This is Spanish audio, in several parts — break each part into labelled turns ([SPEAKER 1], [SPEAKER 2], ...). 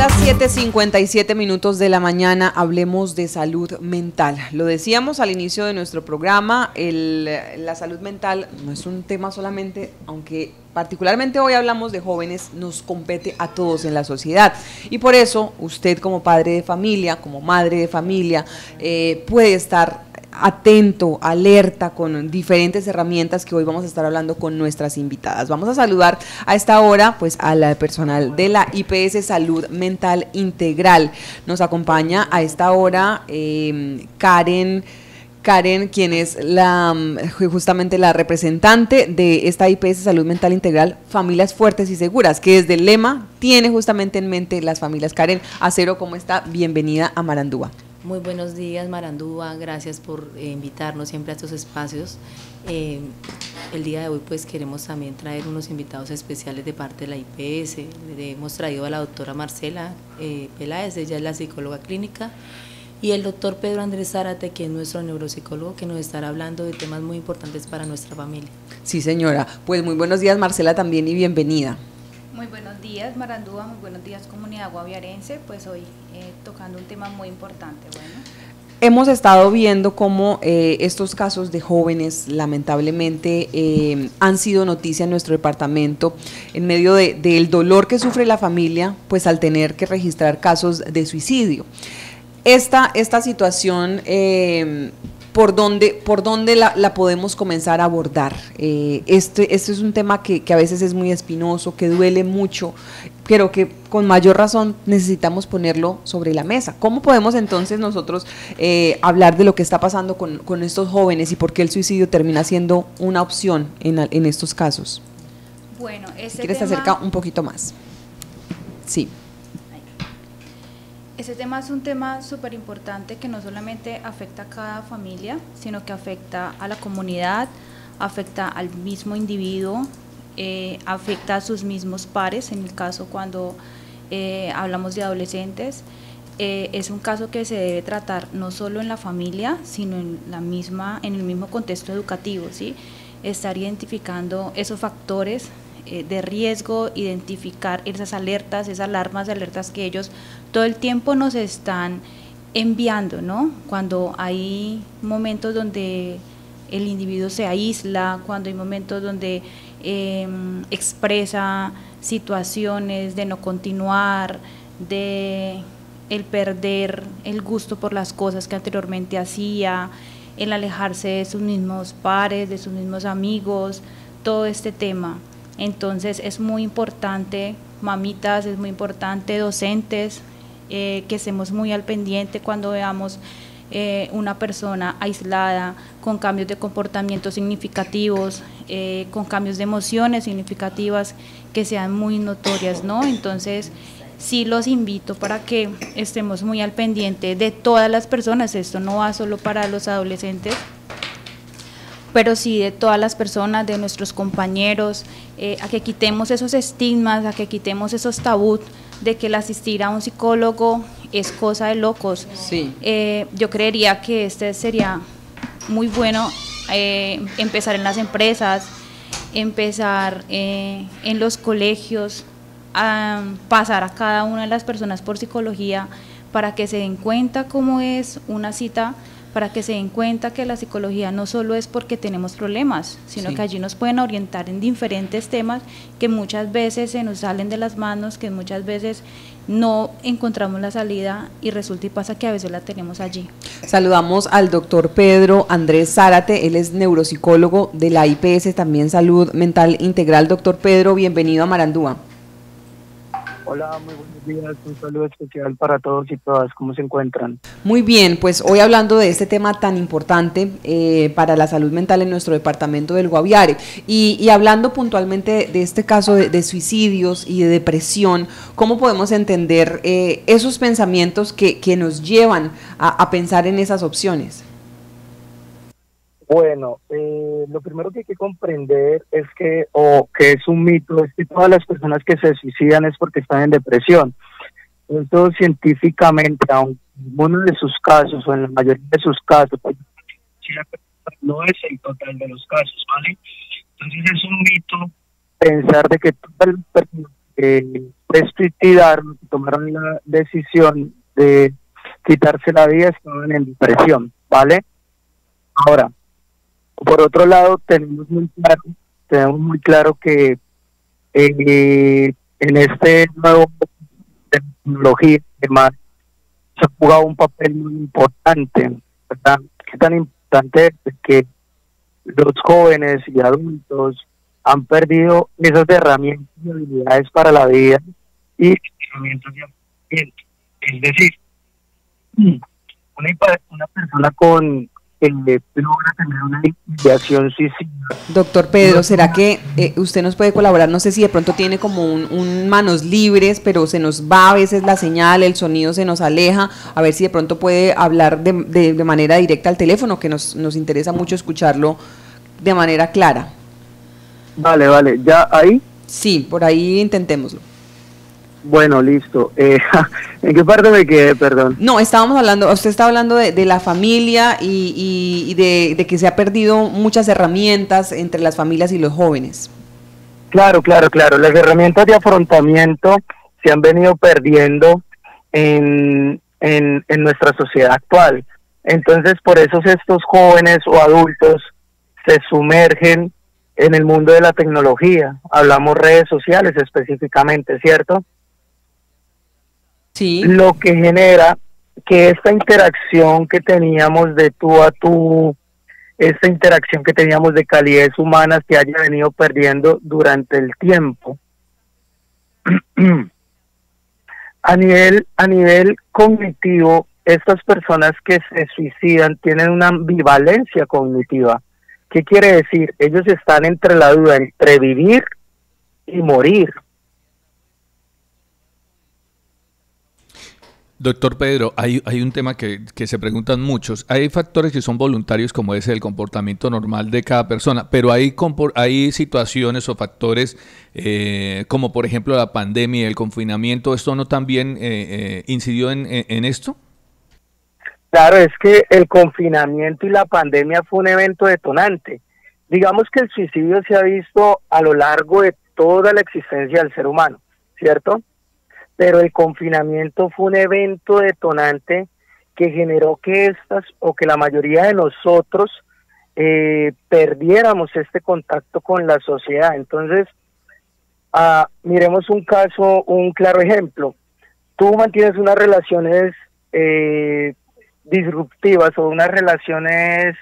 [SPEAKER 1] las 7:57 de la mañana, hablemos de salud mental. Lo decíamos al inicio de nuestro programa, la salud mental no es un tema solamente, aunque particularmente hoy hablamos de jóvenes, nos compete a todos en la sociedad. Y por eso usted como padre de familia, como madre de familia, puede estar atento, alerta con diferentes herramientas que hoy vamos a estar hablando con nuestras invitadas. Vamos a saludar a esta hora pues a la personal de la IPS Salud Mental Integral. Nos acompaña a esta hora Karen, quien es justamente la representante de esta IPS Salud Mental Integral, Familias Fuertes y Seguras, que desde el lema tiene justamente en mente las familias. Karen Acero, ¿cómo está? Bienvenida a Marandúa.
[SPEAKER 2] Muy buenos días, Marandúa, gracias por invitarnos siempre a estos espacios. El día de hoy pues queremos también traer unos invitados especiales de parte de la IPS. Hemos traído a la doctora Marcela Peláez, ella es la psicóloga clínica, y el doctor Pedro Andrés Zárate, que es nuestro neuropsicólogo, que nos estará hablando de temas muy importantes para nuestra familia.
[SPEAKER 1] Sí, señora, pues muy buenos días, Marcela, también, y bienvenida.
[SPEAKER 3] Muy buenos días, Marandúa, muy buenos días, comunidad guaviarense, pues hoy tocando un tema muy importante. Bueno,
[SPEAKER 1] hemos estado viendo cómo estos casos de jóvenes lamentablemente han sido noticia en nuestro departamento en medio del dolor que sufre la familia, pues al tener que registrar casos de suicidio. Esta situación, ¿por dónde la podemos comenzar a abordar? Este es un tema que a veces es muy espinoso, que duele mucho, pero que con mayor razón necesitamos ponerlo sobre la mesa. ¿Cómo podemos entonces nosotros hablar de lo que está pasando con estos jóvenes y por qué el suicidio termina siendo una opción en estos casos?
[SPEAKER 3] Bueno,
[SPEAKER 1] si quieres te acerca un poquito más. Sí.
[SPEAKER 3] Ese tema es un tema súper importante que no solamente afecta a cada familia, sino que afecta a la comunidad, afecta al mismo individuo, afecta a sus mismos pares. En el caso cuando hablamos de adolescentes, es un caso que se debe tratar no solo en la familia, sino en el mismo contexto educativo, ¿sí? Estar identificando esos factores de riesgo, identificar esas alertas, esas alarmas de alertas que ellos todo el tiempo nos están enviando, ¿no? Cuando hay momentos donde el individuo se aísla, cuando hay momentos donde expresa situaciones de no continuar, de el perder el gusto por las cosas que anteriormente hacía, el alejarse de sus mismos pares, de sus mismos amigos, todo este tema. Entonces es muy importante, mamitas, es muy importante, docentes, que estemos muy al pendiente cuando veamos una persona aislada, con cambios de comportamiento significativos, con cambios de emociones significativas que sean muy notorias, ¿no? Entonces sí los invito para que estemos muy al pendiente de todas las personas. Esto no va solo para los adolescentes, pero sí de todas las personas, de nuestros compañeros, a que quitemos esos estigmas, a que quitemos esos tabús de que el asistir a un psicólogo es cosa de locos.
[SPEAKER 1] Sí.
[SPEAKER 3] Yo creería que sería muy bueno empezar en las empresas, empezar en los colegios, a pasar a cada una de las personas por psicología para que se den cuenta cómo es una cita, para que se den cuenta que la psicología no solo es porque tenemos problemas, sino
[SPEAKER 1] sí,
[SPEAKER 3] que allí nos pueden orientar en diferentes temas que muchas veces se nos salen de las manos, que muchas veces no encontramos la salida y resulta y pasa que a veces la tenemos allí.
[SPEAKER 1] Saludamos al doctor Pedro Andrés Zárate, él es neuropsicólogo de la IPS, también Salud Mental Integral. Doctor Pedro, bienvenido a Marandúa.
[SPEAKER 4] Hola, muy buenos días, un saludo especial para todos y todas, ¿cómo se encuentran?
[SPEAKER 1] Muy bien, pues hoy hablando de este tema tan importante para la salud mental en nuestro departamento del Guaviare y hablando puntualmente de este caso de suicidios y de depresión, ¿cómo podemos entender esos pensamientos que nos llevan a pensar en esas opciones?
[SPEAKER 4] Bueno, lo primero que hay que comprender es que es un mito, es que todas las personas que se suicidan es porque están en depresión. Esto científicamente, aunque en uno de sus casos o en la mayoría de sus casos, no es el total de los casos, ¿vale? Entonces es un mito pensar de que todas las personas de suicidarnos, tomaron la decisión de quitarse la vida, estaban en depresión, ¿vale? Ahora, por otro lado, tenemos muy claro que en este nuevo tecnología, además, se ha jugado un papel muy importante, ¿verdad? Qué tan importante es que los jóvenes y adultos han perdido esas herramientas y habilidades para la vida y herramientas de aprendizaje. Es decir, una persona con que logra tener una ideación suicida.
[SPEAKER 1] Doctor Pedro, ¿será que usted nos puede colaborar? No sé si de pronto tiene como un manos libres, pero se nos va a veces la señal, el sonido se nos aleja, a ver si de pronto puede hablar de manera directa al teléfono, que nos interesa mucho escucharlo de manera clara.
[SPEAKER 4] Vale, ¿ya ahí?
[SPEAKER 1] Sí, por ahí intentémoslo.
[SPEAKER 4] Bueno, listo. ¿En qué parte me quedé, perdón?
[SPEAKER 1] No, usted está hablando de la familia y de que se ha perdido muchas herramientas entre las familias y los jóvenes.
[SPEAKER 4] Claro. Las herramientas de afrontamiento se han venido perdiendo en nuestra sociedad actual. Entonces, por eso estos jóvenes o adultos se sumergen en el mundo de la tecnología. Hablamos redes sociales específicamente, ¿cierto?
[SPEAKER 1] Sí.
[SPEAKER 4] Lo que genera que esta interacción que teníamos de tú a tú, esta interacción que teníamos de calidez humana se haya venido perdiendo durante el tiempo. A nivel cognitivo, estas personas que se suicidan tienen una ambivalencia cognitiva. ¿Qué quiere decir? Ellos están entre la duda entre vivir y morir.
[SPEAKER 5] Doctor Pedro, hay un tema que se preguntan muchos. Hay factores que son voluntarios, como es el comportamiento normal de cada persona, pero hay situaciones o factores como por ejemplo la pandemia y el confinamiento. ¿Esto no también incidió en esto?
[SPEAKER 4] Claro, es que el confinamiento y la pandemia fue un evento detonante. Digamos que el suicidio se ha visto a lo largo de toda la existencia del ser humano, ¿cierto? Pero el confinamiento fue un evento detonante que generó que que la mayoría de nosotros perdiéramos este contacto con la sociedad. Entonces, miremos un claro ejemplo. Tú mantienes unas relaciones disruptivas o unas relaciones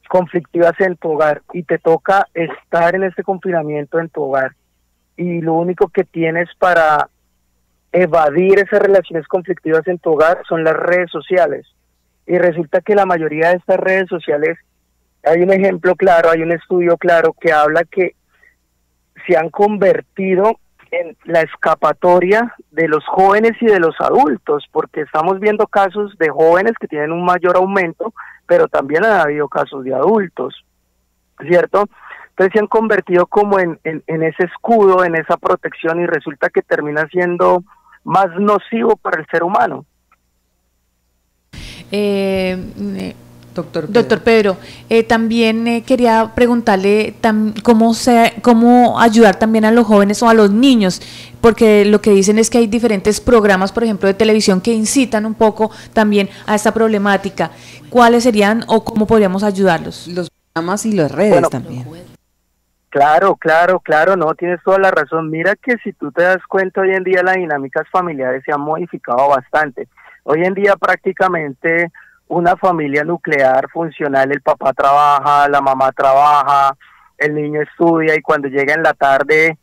[SPEAKER 4] conflictivas en tu hogar y te toca estar en este confinamiento en tu hogar. Y lo único que tienes para evadir esas relaciones conflictivas en tu hogar son las redes sociales. Y resulta que la mayoría de estas redes sociales, hay un ejemplo claro, hay un estudio claro que habla que se han convertido en la escapatoria de los jóvenes y de los adultos, porque estamos viendo casos de jóvenes que tienen un mayor aumento, pero también ha habido casos de adultos, ¿cierto? Entonces se han convertido como en ese escudo, en esa protección, y resulta que termina siendo más nocivo para el ser humano.
[SPEAKER 3] Doctor Pedro, también quería preguntarle cómo ayudar también a los jóvenes o a los niños, porque lo que dicen es que hay diferentes programas, por ejemplo, de televisión que incitan un poco también a esta problemática. ¿Cuáles serían o cómo podríamos ayudarlos?
[SPEAKER 1] Los programas y las redes también.
[SPEAKER 4] Claro, no, tienes toda la razón. Mira que si tú te das cuenta, hoy en día las dinámicas familiares se han modificado bastante. Hoy en día prácticamente una familia nuclear funcional, el papá trabaja, la mamá trabaja, el niño estudia y cuando llega en la tarde,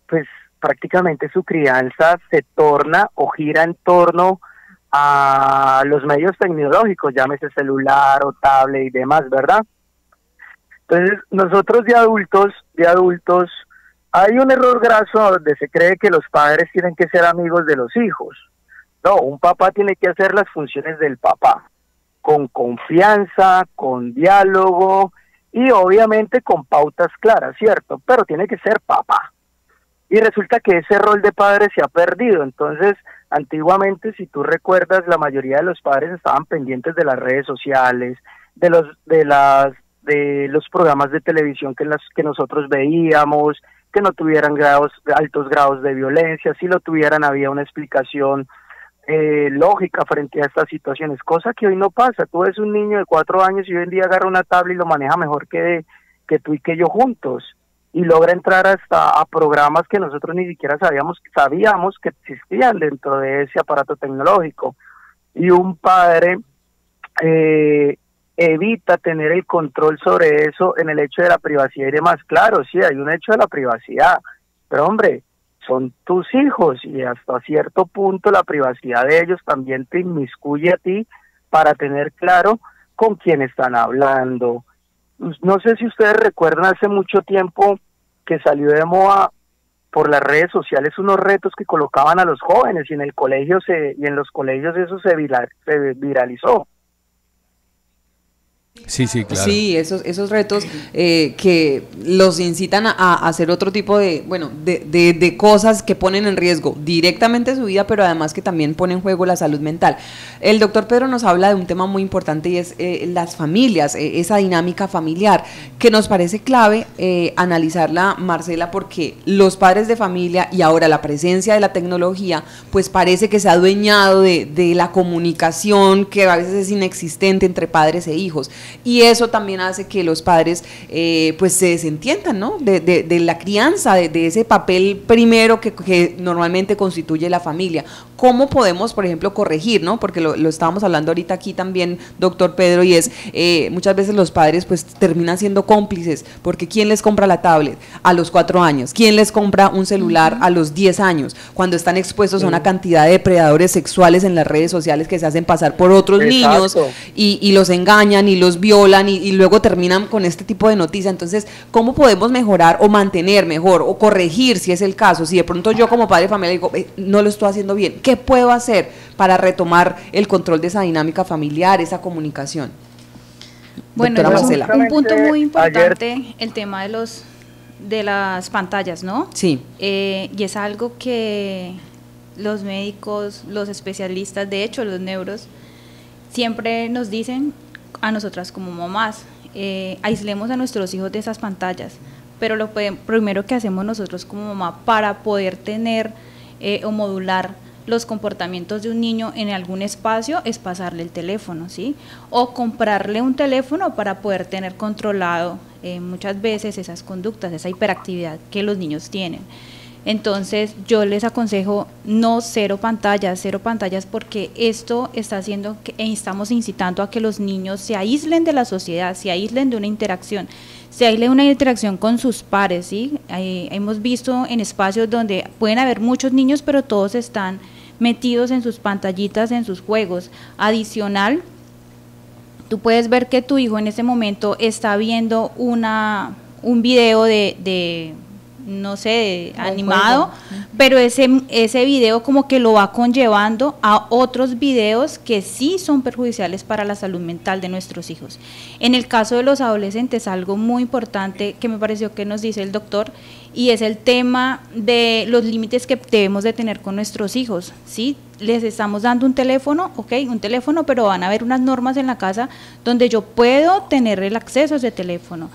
[SPEAKER 4] pues prácticamente su crianza se torna o gira en torno a los medios tecnológicos, llámese celular o tablet y demás, ¿verdad? Entonces, nosotros de adultos, hay un error graso donde se cree que los padres tienen que ser amigos de los hijos. No, un papá tiene que hacer las funciones del papá, con confianza, con diálogo y obviamente con pautas claras, ¿cierto? Pero tiene que ser papá. Y resulta que ese rol de padre se ha perdido. Entonces, antiguamente, si tú recuerdas, la mayoría de los padres estaban pendientes de las redes sociales, de de los programas de televisión que nosotros veíamos, que no tuvieran altos grados de violencia, si lo tuvieran había una explicación lógica frente a estas situaciones, cosa que hoy no pasa. Tú ves un niño de 4 años y hoy en día agarra una tabla y lo maneja mejor que tú y que yo juntos, y logra entrar hasta a programas que nosotros ni siquiera sabíamos que existían dentro de ese aparato tecnológico. Y un padre evita tener el control sobre eso en el hecho de la privacidad y demás. Claro, sí, hay un hecho de la privacidad, pero hombre, son tus hijos y hasta cierto punto la privacidad de ellos también te inmiscuye a ti para tener claro con quién están hablando. No sé si ustedes recuerdan hace mucho tiempo que salió de moda por las redes sociales unos retos que colocaban a los jóvenes y en el colegio y en los colegios eso se viralizó.
[SPEAKER 5] Sí, sí, claro.
[SPEAKER 1] Sí, esos retos que los incitan a hacer otro tipo de cosas que ponen en riesgo directamente su vida, pero además que también pone en juego la salud mental. El doctor Pedro nos habla de un tema muy importante y es las familias, esa dinámica familiar, que nos parece clave analizarla, Marcela, porque los padres de familia y ahora la presencia de la tecnología, pues parece que se ha adueñado de la comunicación que a veces es inexistente entre padres e hijos. Y eso también hace que los padres pues se desentiendan, ¿no? de la crianza, de ese papel primero que normalmente constituye la familia. ¿Cómo podemos, por ejemplo, corregir, ¿no? Porque lo estábamos hablando ahorita aquí también, doctor Pedro, y es muchas veces los padres pues terminan siendo cómplices, porque ¿quién les compra la tablet a los 4 años? ¿Quién les compra un celular a los 10 años? Cuando están expuestos a una cantidad de depredadores sexuales en las redes sociales que se hacen pasar por otros niños y los engañan y los violan y luego terminan con este tipo de noticias. Entonces, ¿cómo podemos mejorar o mantener mejor o corregir si es el caso? Si de pronto yo como padre de familia digo, no lo estoy haciendo bien, ¿qué puedo hacer para retomar el control de esa dinámica familiar, esa comunicación?
[SPEAKER 3] Bueno, es un punto muy importante el tema de las pantallas, ¿no?
[SPEAKER 1] Sí.
[SPEAKER 3] Y es algo que los médicos, los especialistas, de hecho los neuros, siempre nos dicen a nosotras como mamás, aislemos a nuestros hijos de esas pantallas, pero lo primero que hacemos nosotros como mamá para poder tener o modular los comportamientos de un niño en algún espacio es pasarle el teléfono, ¿sí? O comprarle un teléfono para poder tener controlado muchas veces esas conductas, esa hiperactividad que los niños tienen. Entonces yo les aconsejo cero pantallas porque esto está haciendo estamos incitando a que los niños se aíslen de la sociedad, se aíslen de una interacción, con sus pares, ¿sí? Hemos visto en espacios donde pueden haber muchos niños, pero todos están metidos en sus pantallitas, en sus juegos. Adicional, tú puedes ver que tu hijo en ese momento está viendo un video no sé, animado, pero ese video como que lo va conllevando a otros videos que sí son perjudiciales para la salud mental de nuestros hijos. En el caso de los adolescentes, algo muy importante que me pareció que nos dice el doctor, y es el tema de los límites que debemos de tener con nuestros hijos, ¿sí? Les estamos dando un teléfono, un teléfono, pero van a haber unas normas en la casa donde yo puedo tener el acceso a ese teléfono.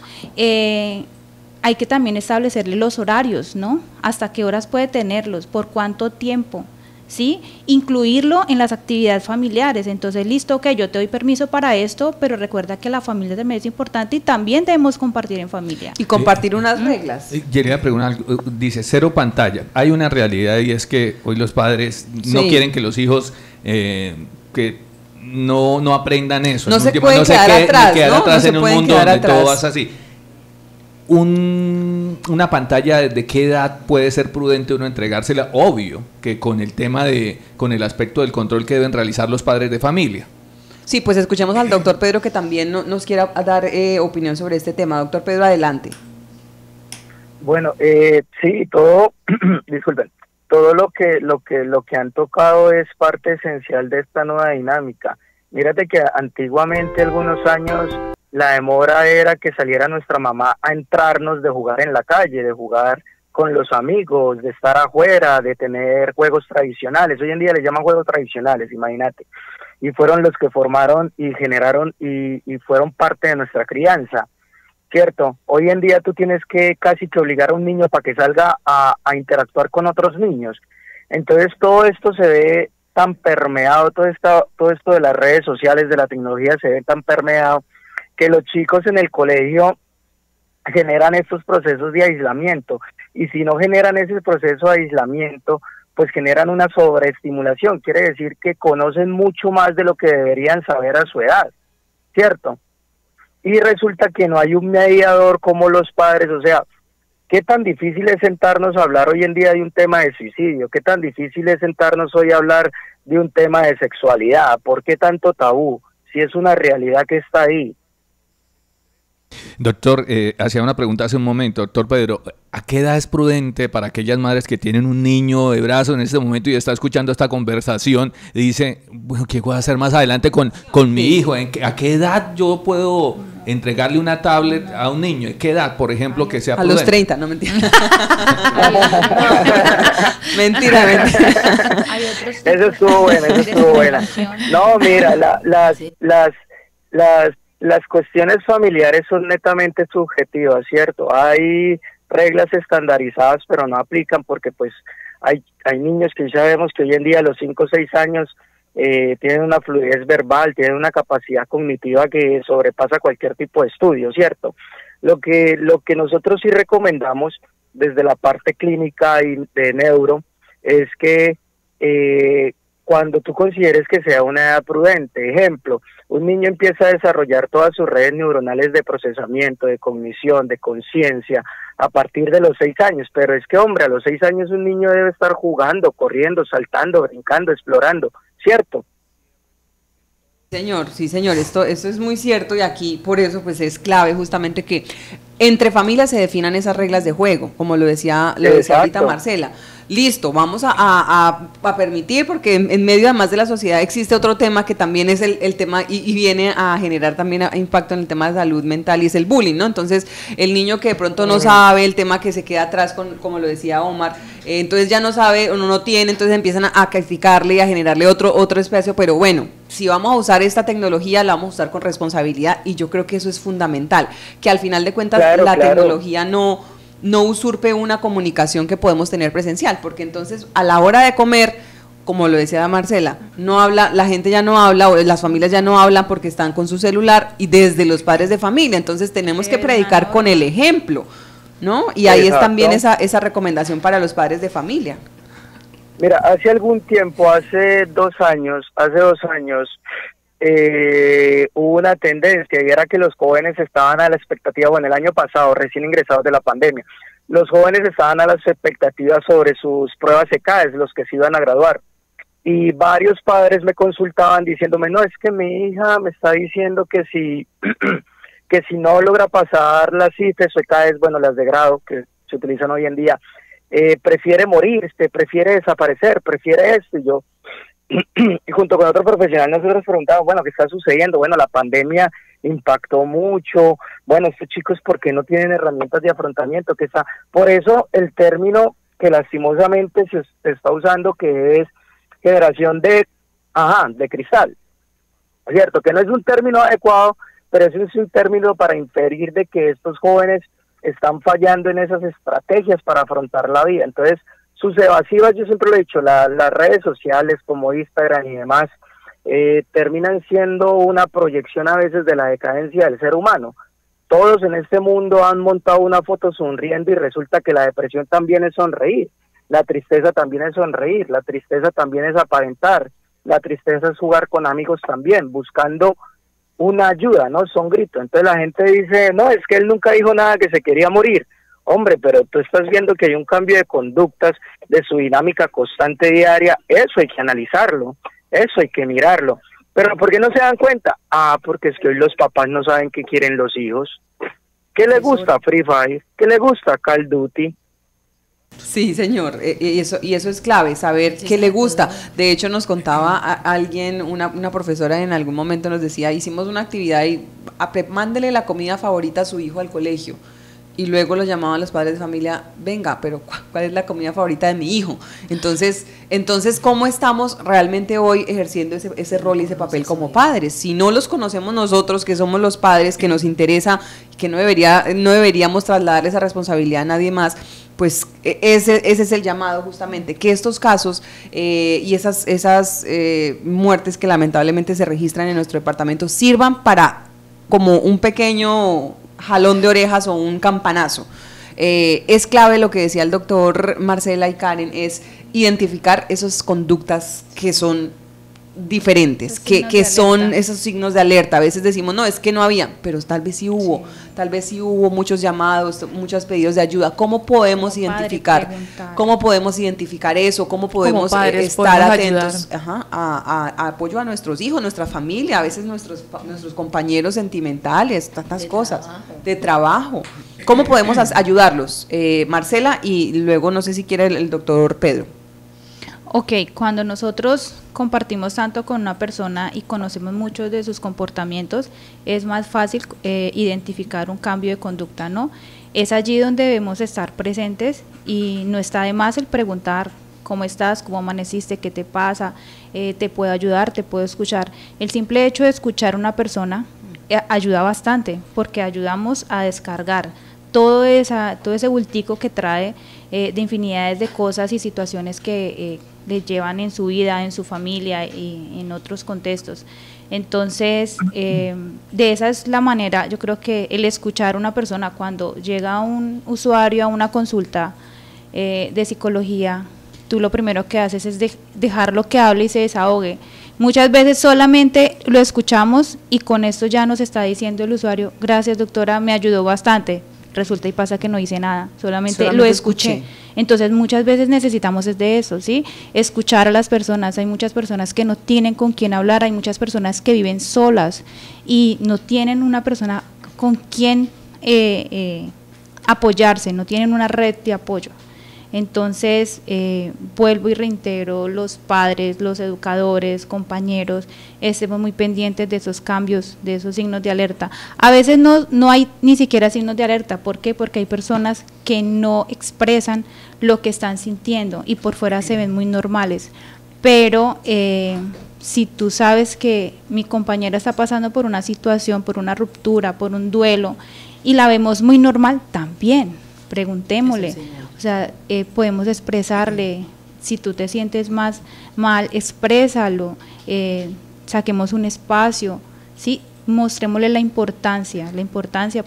[SPEAKER 3] Hay que también establecerle los horarios, ¿no? Hasta qué horas puede tenerlos, por cuánto tiempo, ¿sí? Incluirlo en las actividades familiares. Entonces, listo, yo te doy permiso para esto, pero recuerda que la familia también es importante y también debemos compartir en familia.
[SPEAKER 1] Y compartir unas reglas.
[SPEAKER 5] Quería preguntar algo, dice cero pantalla. Hay una realidad y es que hoy los padres no quieren que los hijos que no aprendan eso.
[SPEAKER 1] No se pueden quedar atrás
[SPEAKER 5] en un mundo donde todo es así. Una pantalla, ¿de qué edad puede ser prudente uno entregársela? Obvio que con el tema con el aspecto del control que deben realizar los padres de familia.
[SPEAKER 1] Sí, pues escuchemos al doctor Pedro que también nos quiera dar opinión sobre este tema. Doctor Pedro, adelante.
[SPEAKER 4] Bueno, sí, disculpen, todo lo que han tocado es parte esencial de esta nueva dinámica. Mírate que antiguamente, algunos años, la demora era que saliera nuestra mamá a entrarnos de jugar en la calle, de jugar con los amigos, de estar afuera, de tener juegos tradicionales. Hoy en día les llaman juegos tradicionales, imagínate. Y fueron los que formaron y generaron y fueron parte de nuestra crianza. ¿cierto? Hoy en día tú tienes que casi que obligar a un niño para que salga a interactuar con otros niños. Entonces todo esto se ve tan permeado, todo esto de las redes sociales, de la tecnología se ve tan permeado que los chicos en el colegio generan estos procesos de aislamiento, y si no generan ese proceso de aislamiento, pues generan una sobreestimulación, quiere decir que conocen mucho más de lo que deberían saber a su edad, ¿cierto? Y resulta que no hay un mediador como los padres, o sea, ¿qué tan difícil es sentarnos a hablar hoy en día de un tema de suicidio? ¿Qué tan difícil es sentarnos hoy a hablar de un tema de sexualidad? ¿Por qué tanto tabú? Si es una realidad que está ahí.
[SPEAKER 5] Doctor, hacía una pregunta hace un momento, doctor Pedro, ¿a qué edad es prudente para aquellas madres que tienen un niño de brazo en este momento y está escuchando esta conversación y dice, bueno, ¿qué voy a hacer más adelante con mi hijo? ¿A qué edad yo puedo entregarle una tablet a un niño? ¿En qué edad, por ejemplo, que sea prudente?
[SPEAKER 1] A los 30, no, mentira. mentira.
[SPEAKER 4] Eso estuvo buena. No, mira, las cuestiones familiares son netamente subjetivas, ¿cierto? Hay reglas estandarizadas, pero no aplican porque pues hay niños que ya sabemos que hoy en día a los 5 o 6 años tienen una fluidez verbal, tienen una capacidad cognitiva que sobrepasa cualquier tipo de estudio, ¿cierto? Lo que nosotros sí recomendamos desde la parte clínica y de neuro es que cuando tú consideres que sea una edad prudente, ejemplo, un niño empieza a desarrollar todas sus redes neuronales de procesamiento, de cognición, de conciencia, a partir de los 6 años, pero es que, hombre, a los 6 años un niño debe estar jugando, corriendo, saltando, brincando, explorando, ¿cierto?
[SPEAKER 1] Señor, sí señor, esto es muy cierto, y aquí por eso pues es clave justamente que entre familias se definan esas reglas de juego, como lo decía ahorita Marcela. Listo, vamos a permitir, porque en medio además de la sociedad existe otro tema que también es el tema y viene a generar también impacto en el tema de salud mental, y es el bullying, ¿no? Entonces el niño que de pronto no sabe, el tema que se queda atrás, como lo decía Omar, entonces ya no sabe o no tiene, entonces empiezan a calificarle y a generarle otro espacio, pero bueno, si vamos a usar esta tecnología, la vamos a usar con responsabilidad, y yo creo que eso es fundamental, que al final de cuentas la tecnología no usurpe una comunicación que podemos tener presencial, porque entonces a la hora de comer, como lo decía Marcela, no habla, la gente ya no habla, o las familias ya no hablan porque están con su celular, y desde los padres de familia, entonces tenemos que predicar con el ejemplo, ¿no? Y ahí es también esa recomendación para los padres de familia.
[SPEAKER 4] Mira, hace algún tiempo, hace 2 años, hubo una tendencia, y era que los jóvenes estaban a la expectativa, bueno, el año pasado, recién ingresados de la pandemia, los jóvenes estaban a las expectativas sobre sus pruebas ECAES, los que se iban a graduar, y varios padres me consultaban diciéndome, no, es que mi hija me está diciendo que si que si no logra pasar las CIFES o ECAES, bueno, las de grado que se utilizan hoy en día, prefiere morir, prefiere desaparecer, prefiere esto. Y yo, y junto con otro profesional, nosotros preguntamos, bueno, ¿qué está sucediendo? Bueno, la pandemia impactó mucho, bueno, estos chicos, ¿por qué no tienen herramientas de afrontamiento? ¿Qué está? Por eso el término que lastimosamente se está usando, que es generación de cristal, ¿cierto? Que no es un término adecuado, pero eso es un término para inferir de que estos jóvenes están fallando en esas estrategias para afrontar la vida. Entonces, sus evasivas, yo siempre lo he dicho, las redes sociales como Instagram y demás, terminan siendo una proyección a veces de la decadencia del ser humano. Todos en este mundo han montado una foto sonriendo, y resulta que la depresión también es sonreír, la tristeza también es sonreír, la tristeza también es aparentar, la tristeza es jugar con amigos también, buscando una ayuda, ¿no? Son gritos. Entonces la gente dice, no, es que él nunca dijo nada, que se quería morir. Hombre, pero tú estás viendo que hay un cambio de conductas, de su dinámica constante diaria. Eso hay que analizarlo, eso hay que mirarlo. Pero ¿por qué no se dan cuenta? Porque es que hoy los papás no saben qué quieren los hijos. ¿Qué le gusta Free Fire? ¿Qué le gusta Call of Duty?
[SPEAKER 1] Sí, señor, y eso es clave, saber qué le gusta. De hecho, nos contaba alguien, una profesora en algún momento nos decía, hicimos una actividad y mándele la comida favorita a su hijo al colegio. Y luego lo llamaban los padres de familia, venga, pero ¿cuál es la comida favorita de mi hijo? Entonces ¿cómo estamos realmente hoy ejerciendo ese rol y ese papel como padres? Si no los conocemos nosotros, que somos los padres, que nos interesa, que no deberíamos trasladar esa responsabilidad a nadie más, pues ese es el llamado justamente, que estos casos y esas muertes que lamentablemente se registran en nuestro departamento sirvan para como un pequeño jalón de orejas o un campanazo. Es clave lo que decía el doctor Marcela y Karen, es identificar esas conductas que son diferentes, que son esos signos de alerta. A veces decimos, no, es que no había, pero tal vez sí hubo, muchos llamados, muchos pedidos de ayuda. ¿Cómo podemos identificar? ¿Cómo podemos identificar eso? ¿Cómo podemos estar atentos a apoyo a nuestros hijos, nuestra familia, a veces nuestros compañeros sentimentales, tantas cosas, de trabajo? ¿Cómo podemos ayudarlos? Marcela, y luego no sé si quiere el doctor Pedro.
[SPEAKER 3] Ok, cuando nosotros compartimos tanto con una persona y conocemos muchos de sus comportamientos, es más fácil identificar un cambio de conducta, ¿no? Es allí donde debemos estar presentes y no está de más el preguntar cómo estás, cómo amaneciste, qué te pasa, te puedo ayudar, te puedo escuchar. El simple hecho de escuchar a una persona ayuda bastante porque ayudamos a descargar todo ese bultico que trae de infinidades de cosas y situaciones que le llevan en su vida, en su familia y en otros contextos. Entonces, de esa es la manera, yo creo que el escuchar a una persona cuando llega un usuario a una consulta de psicología, tú lo primero que haces es dejarlo que hable y se desahogue. Muchas veces solamente lo escuchamos y con esto ya nos está diciendo el usuario, gracias doctora, me ayudó bastante. Resulta y pasa que no hice nada, solamente lo escuché. Entonces muchas veces necesitamos de eso, ¿sí? Escuchar a las personas. Hay muchas personas que no tienen con quién hablar, hay muchas personas que viven solas y no tienen una persona con quien apoyarse, no tienen una red de apoyo. Entonces, vuelvo y reitero, los padres, los educadores, compañeros, estemos muy pendientes de esos cambios, de esos signos de alerta. A veces no hay ni siquiera signos de alerta. ¿Por qué? Porque hay personas que no expresan lo que están sintiendo y por fuera se ven muy normales. Pero si tú sabes que mi compañera está pasando por una situación, por una ruptura, por un duelo, y la vemos muy normal, también preguntémosle. O sea, podemos expresarle, si tú te sientes más mal, exprésalo, saquemos un espacio, ¿sí? Mostrémosle la importancia,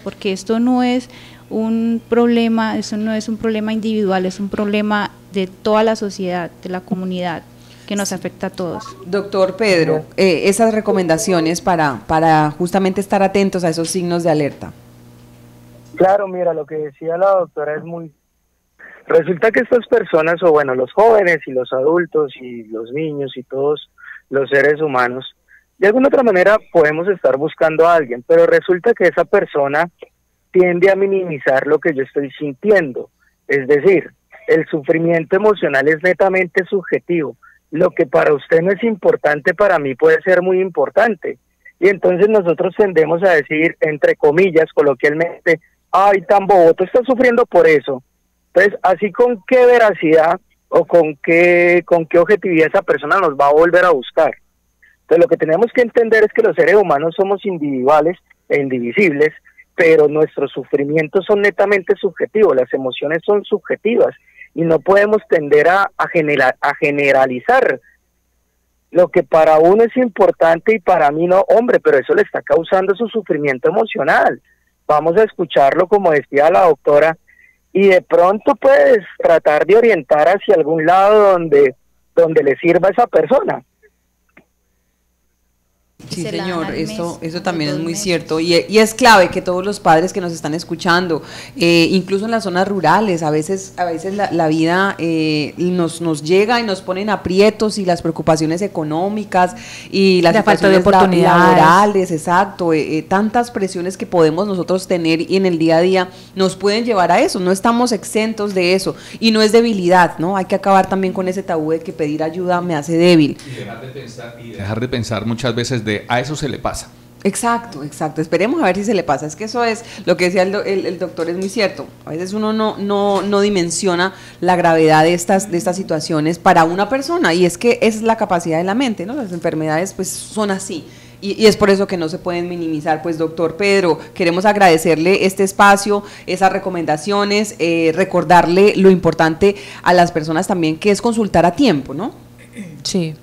[SPEAKER 3] porque esto no es un problema, eso no es un problema individual, es un problema de toda la sociedad, de la comunidad, que nos afecta a todos.
[SPEAKER 1] Doctor Pedro, esas recomendaciones para justamente estar atentos a esos signos de alerta.
[SPEAKER 4] Claro, mira, lo que decía la doctora es muy... Resulta que estas personas, o bueno, los jóvenes y los adultos y los niños y todos los seres humanos, de alguna otra manera podemos estar buscando a alguien, pero resulta que esa persona tiende a minimizar lo que yo estoy sintiendo. Es decir, el sufrimiento emocional es netamente subjetivo. Lo que para usted no es importante, para mí puede ser muy importante. Y entonces nosotros tendemos a decir, entre comillas, coloquialmente, ay, tan bobo, tú estás sufriendo por eso. Entonces, así con qué veracidad o con qué objetividad esa persona nos va a volver a buscar. Entonces, lo que tenemos que entender es que los seres humanos somos individuales e indivisibles, pero nuestros sufrimientos son netamente subjetivos, las emociones son subjetivas y no podemos tender a generalizar lo que para uno es importante y para mí no. Hombre, pero eso le está causando su sufrimiento emocional. Vamos a escucharlo, como decía la doctora, y de pronto puedes tratar de orientar hacia algún lado donde le sirva a esa persona.
[SPEAKER 1] Sí, señor, eso también es muy cierto y es clave que todos los padres que nos están escuchando, incluso en las zonas rurales, a veces la vida nos llega y nos ponen aprietos y las preocupaciones económicas y las
[SPEAKER 2] falta de oportunidades
[SPEAKER 1] laborales, exacto, tantas presiones que podemos nosotros tener y en el día a día nos pueden llevar a eso, no estamos exentos de eso y no es debilidad, ¿no? Hay que acabar también con ese tabú de que pedir ayuda me hace débil.
[SPEAKER 5] Y dejar de pensar muchas veces a eso se le pasa.
[SPEAKER 1] Exacto, exacto. Esperemos a ver si se le pasa. Es que eso es lo que decía el doctor, es muy cierto. A veces uno no dimensiona la gravedad de estas situaciones para una persona, y es que es la capacidad de la mente, ¿no? Las enfermedades pues son así. Y es por eso que no se pueden minimizar. Pues doctor Pedro, queremos agradecerle este espacio, esas recomendaciones, recordarle lo importante a las personas también, que es consultar a tiempo, ¿no?
[SPEAKER 2] Sí.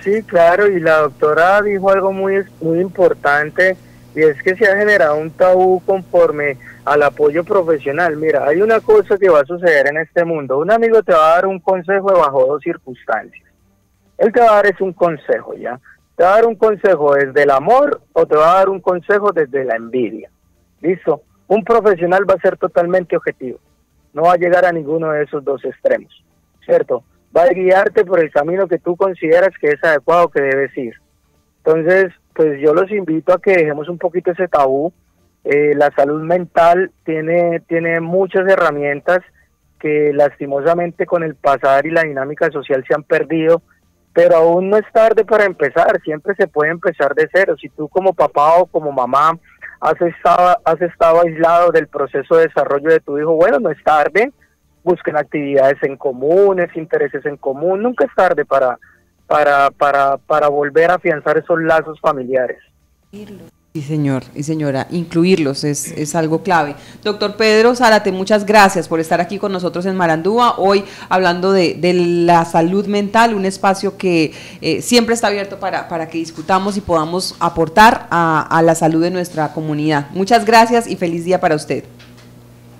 [SPEAKER 4] Sí, claro, y la doctora dijo algo muy importante, y es que se ha generado un tabú conforme al apoyo profesional. Mira, hay una cosa que va a suceder en este mundo. Un amigo te va a dar un consejo bajo dos circunstancias. Él te va a dar es un consejo, ¿ya? Te va a dar un consejo desde el amor o te va a dar un consejo desde la envidia. ¿Listo? Un profesional va a ser totalmente objetivo. No va a llegar a ninguno de esos dos extremos, ¿cierto? Va a guiarte por el camino que tú consideras que es adecuado, que debes ir. Entonces, pues yo los invito a que dejemos un poquito ese tabú. La salud mental tiene muchas herramientas que lastimosamente con el pasar y la dinámica social se han perdido, pero aún no es tarde para empezar. Siempre se puede empezar de cero. Si tú como papá o como mamá has estado aislado del proceso de desarrollo de tu hijo, bueno, no es tarde. Busquen actividades en comunes, intereses en común. Nunca es tarde para volver a afianzar esos lazos familiares.
[SPEAKER 1] Sí, señor y señora, incluirlos es algo clave. Doctor Pedro Zárate, muchas gracias por estar aquí con nosotros en Marandúa, hoy hablando de la salud mental, un espacio que siempre está abierto para que discutamos y podamos aportar a la salud de nuestra comunidad. Muchas gracias y feliz día para usted.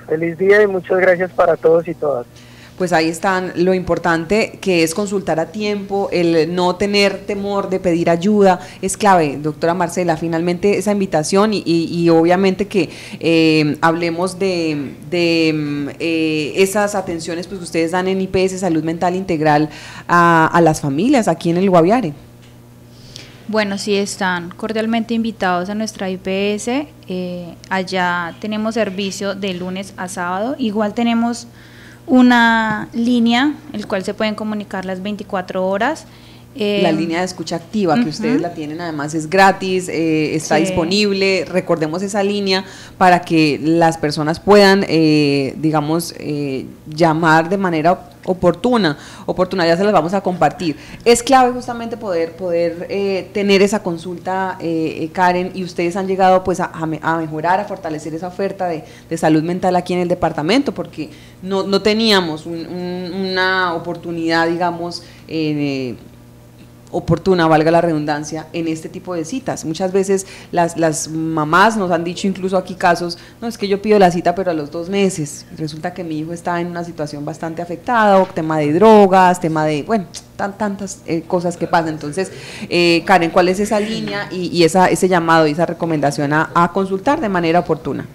[SPEAKER 4] Feliz día y muchas gracias para todos y todas.
[SPEAKER 1] Pues ahí están lo importante que es consultar a tiempo, el no tener temor de pedir ayuda, es clave, doctora Marcela, finalmente esa invitación y obviamente que hablemos de esas atenciones pues, que ustedes dan en IPS Salud Mental Integral a las familias aquí en el Guaviare.
[SPEAKER 3] Bueno, sí, están cordialmente invitados a nuestra IPS, allá tenemos servicio de lunes a sábado, igual tenemos una línea, el cual se pueden comunicar las 24 horas.
[SPEAKER 1] La línea de escucha activa, que ustedes la tienen, además es gratis, está disponible. Recordemos esa línea para que las personas puedan, digamos, llamar de manera oportuna, ya se las vamos a compartir. Es clave justamente poder tener esa consulta, Karen, y ustedes han llegado pues a mejorar, a fortalecer esa oferta de salud mental aquí en el departamento, porque no teníamos una oportunidad, digamos, oportuna, valga la redundancia, en este tipo de citas. Muchas veces las mamás nos han dicho, incluso aquí casos, no, es que yo pido la cita pero a los 2 meses, resulta que mi hijo está en una situación bastante afectada, o tema de drogas, tema de, bueno, tantas cosas que pasan. Entonces, Karen, ¿cuál es esa línea y ese llamado y esa recomendación a consultar de manera oportuna?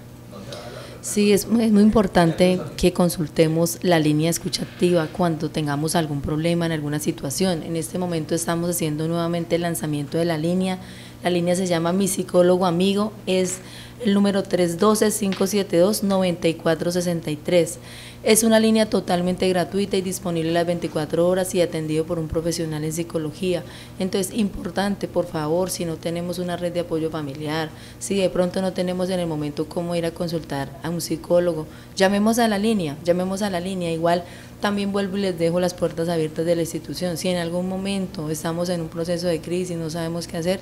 [SPEAKER 2] Sí, es muy importante que consultemos la línea de escucha activa cuando tengamos algún problema en alguna situación. En este momento estamos haciendo nuevamente el lanzamiento de la línea. La línea se llama Mi Psicólogo Amigo, es el número 312-572-9463. Es una línea totalmente gratuita y disponible las 24 horas y atendido por un profesional en psicología. Entonces, importante, por favor, si no tenemos una red de apoyo familiar, si de pronto no tenemos en el momento cómo ir a consultar a un psicólogo, llamemos a la línea. Igual también vuelvo y les dejo las puertas abiertas de la institución. Si en algún momento estamos en un proceso de crisis, no sabemos qué hacer,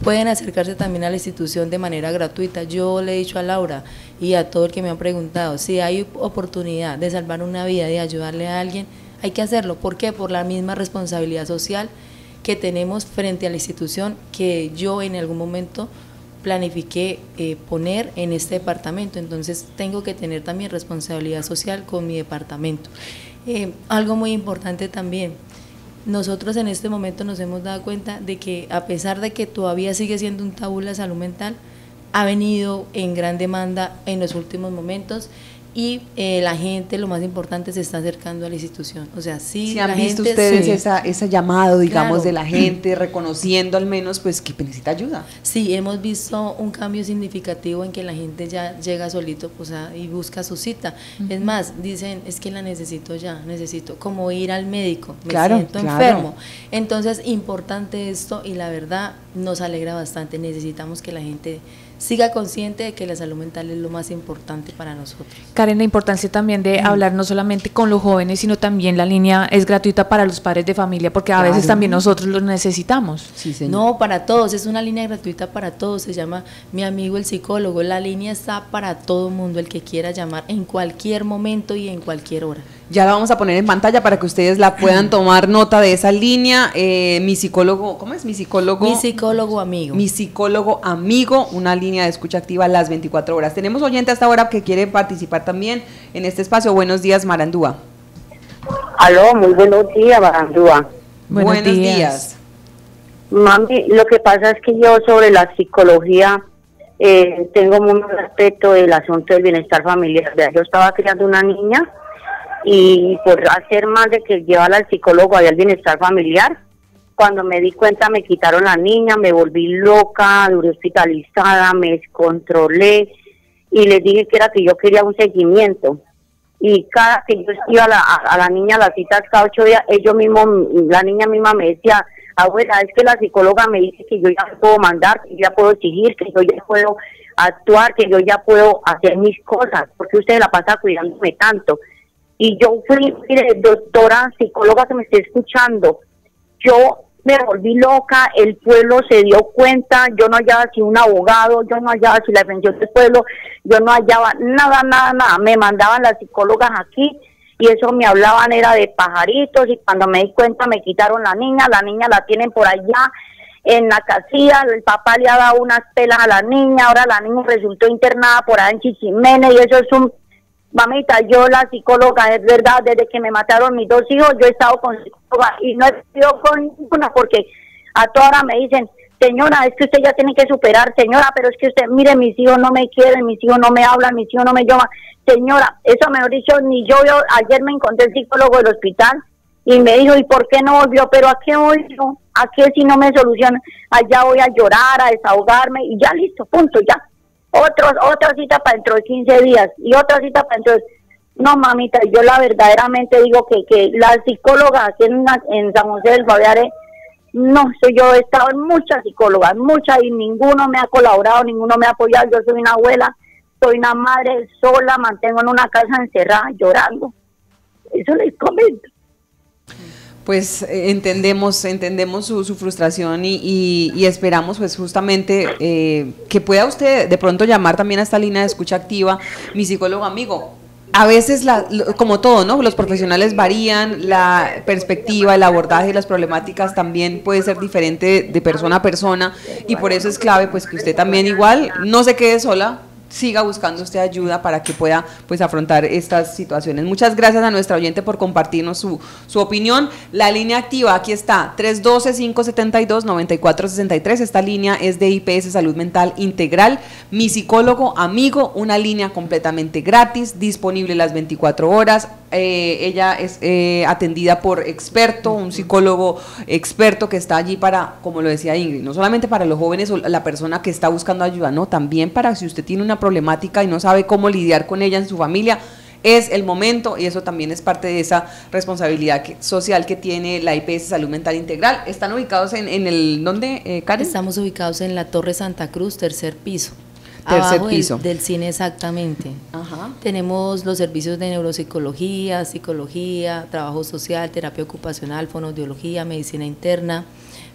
[SPEAKER 2] pueden acercarse también a la institución de manera gratuita. Yo le he dicho a Laura y a todo el que me ha preguntado, si hay oportunidad de salvar una vida, de ayudarle a alguien, hay que hacerlo. ¿Por qué? Por la misma responsabilidad social que tenemos frente a la institución que yo en algún momento planifiqué poner en este departamento. Entonces tengo que tener también responsabilidad social con mi departamento. Algo muy importante también, nosotros en este momento nos hemos dado cuenta de que a pesar de que todavía sigue siendo un tabú la salud mental, ha venido en gran demanda en los últimos momentos y la gente, lo más importante, se está acercando a la institución. O sea, sí,
[SPEAKER 1] si han
[SPEAKER 2] la
[SPEAKER 1] visto
[SPEAKER 2] gente,
[SPEAKER 1] ustedes
[SPEAKER 2] sí.
[SPEAKER 1] ese llamado, digamos,
[SPEAKER 2] Claro.
[SPEAKER 1] de la gente, reconociendo al menos pues que necesita ayuda.
[SPEAKER 2] Sí, hemos visto un cambio significativo en que la gente ya llega solito, pues, y busca su cita. Es más, dicen, es que la necesito ya, necesito como ir al médico, me
[SPEAKER 1] Claro,
[SPEAKER 2] siento
[SPEAKER 1] claro.
[SPEAKER 2] enfermo. Entonces, importante esto, y la verdad nos alegra bastante. Necesitamos que la gente siga consciente de que la salud mental es lo más importante para nosotros.
[SPEAKER 3] Karen, la importancia también de hablar no solamente con los jóvenes, sino también la línea es gratuita para los padres de familia, porque a veces
[SPEAKER 1] Claro.
[SPEAKER 3] también nosotros los necesitamos.
[SPEAKER 1] Sí, señor.
[SPEAKER 2] No, para todos, es una línea gratuita para todos, se llama Mi Amigo el Psicólogo. La línea está para todo mundo, el que quiera llamar en cualquier momento y en cualquier hora.
[SPEAKER 1] Ya la vamos a poner en pantalla para que ustedes la puedan tomar nota de esa línea. Mi psicólogo, ¿cómo es? Mi psicólogo.
[SPEAKER 2] Mi psicólogo amigo.
[SPEAKER 1] Mi psicólogo amigo, una línea de escucha activa las 24 horas. Tenemos oyente hasta ahora que quiere participar también en este espacio. Buenos días, Marandúa.
[SPEAKER 6] Aló, muy buenos días, Barandúa.
[SPEAKER 3] Buenos días.
[SPEAKER 6] Mami, lo que pasa es que yo sobre la psicología tengo muy respeto del asunto del bienestar familiar. Vea, yo estaba criando una niña y por hacer más de que llevarla al psicólogo había el bienestar familiar. Cuando me di cuenta me quitaron la niña, me volví loca, duré hospitalizada, me descontrolé y les dije que era que yo quería un seguimiento. Y cada que yo iba a la niña a las citas cada 8 días, la niña misma me decía, abuela, es que la psicóloga me dice que yo ya me puedo mandar, que yo ya puedo exigir, que yo ya puedo actuar, que yo ya puedo hacer mis cosas, porque usted la pasa cuidándome tanto. Y yo fui, mire, doctora, psicóloga que me esté escuchando, yo me volví loca, el pueblo se dio cuenta, yo no hallaba si un abogado, yo no hallaba si la defensión del pueblo, yo no hallaba nada, me mandaban las psicólogas aquí y eso me hablaban era de pajaritos y cuando me di cuenta me quitaron la niña la tienen por allá en la casilla, el papá le ha dado unas pelas a la niña, ahora la niña resultó internada por allá en Chichimene y eso es un... Mamita, yo la psicóloga, es verdad, desde que me mataron mis 2 hijos, yo he estado con psicóloga y no he sido con ninguna porque a toda hora me dicen, señora, es que usted ya tiene que superar, señora, pero es que usted, mire, mis hijos no me quieren, mis hijos no me hablan, mis hijos no me llaman, señora, eso mejor dicho, ni yo, ayer me encontré el psicólogo del hospital y me dijo, ¿y por qué no volvió? Pero ¿a qué voy yo? ¿A qué si no me soluciona? Allá voy a llorar, a desahogarme y ya listo, punto, ya. Otra cita para dentro de 15 días y otra cita para dentro de... No, mamita, yo la verdaderamente digo que la psicóloga aquí en San José del Guaviare, no, yo he estado en muchas psicólogas, muchas, y ninguno me ha colaborado, ninguno me ha apoyado. Yo soy una abuela, soy una madre sola, mantengo en una casa encerrada llorando. Eso les comento.
[SPEAKER 1] Pues entendemos su frustración y esperamos pues justamente que pueda usted de pronto llamar también a esta línea de escucha activa, mi psicólogo amigo. A veces, como todo, ¿no? Los profesionales varían, la perspectiva, el abordaje de las problemáticas también puede ser diferente de persona a persona y por eso es clave pues que usted también igual no se quede sola, siga buscando usted ayuda para que pueda pues afrontar estas situaciones. Muchas gracias a nuestra oyente por compartirnos su opinión. La línea activa, aquí está, 312-572-9463, esta línea es de IPS Salud Mental Integral, mi psicólogo amigo, una línea completamente gratis, disponible las 24 horas, ella es atendida por experto, un psicólogo experto que está allí para, como lo decía Ingrid, no solamente para los jóvenes o la persona que está buscando ayuda, no, también para si usted tiene una problemática y no sabe cómo lidiar con ella en su familia, es el momento y eso también es parte de esa responsabilidad social que tiene la IPS Salud Mental Integral. ¿Están ubicados en el, dónde, Karen?
[SPEAKER 2] Estamos ubicados en la Torre Santa Cruz, tercer piso.
[SPEAKER 1] Tercer
[SPEAKER 2] Abajo
[SPEAKER 1] piso.
[SPEAKER 2] Del cine exactamente.
[SPEAKER 1] Ajá.
[SPEAKER 2] Tenemos los servicios de neuropsicología, psicología, trabajo social, terapia ocupacional, fonoaudiología, medicina interna,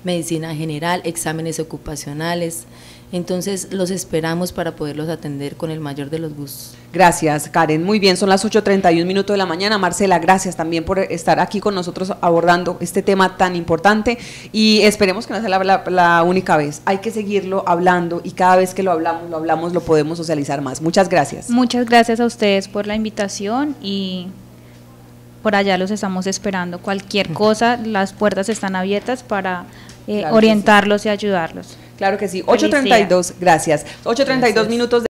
[SPEAKER 2] medicina general, exámenes ocupacionales. Entonces los esperamos para poderlos atender con el mayor de los gustos.
[SPEAKER 1] Gracias, Karen. Muy bien, son las 8:31 de la mañana. Marcela, gracias también por estar aquí con nosotros abordando este tema tan importante y esperemos que no sea la única vez. Hay que seguirlo hablando y cada vez que lo hablamos, lo podemos socializar más. Muchas gracias.
[SPEAKER 3] Muchas gracias a ustedes por la invitación y por allá los estamos esperando. Cualquier cosa, las puertas están abiertas para
[SPEAKER 1] Claro
[SPEAKER 3] orientarlos y ayudarlos.
[SPEAKER 1] Claro que sí. 8:32, gracias. 8:32 minutos.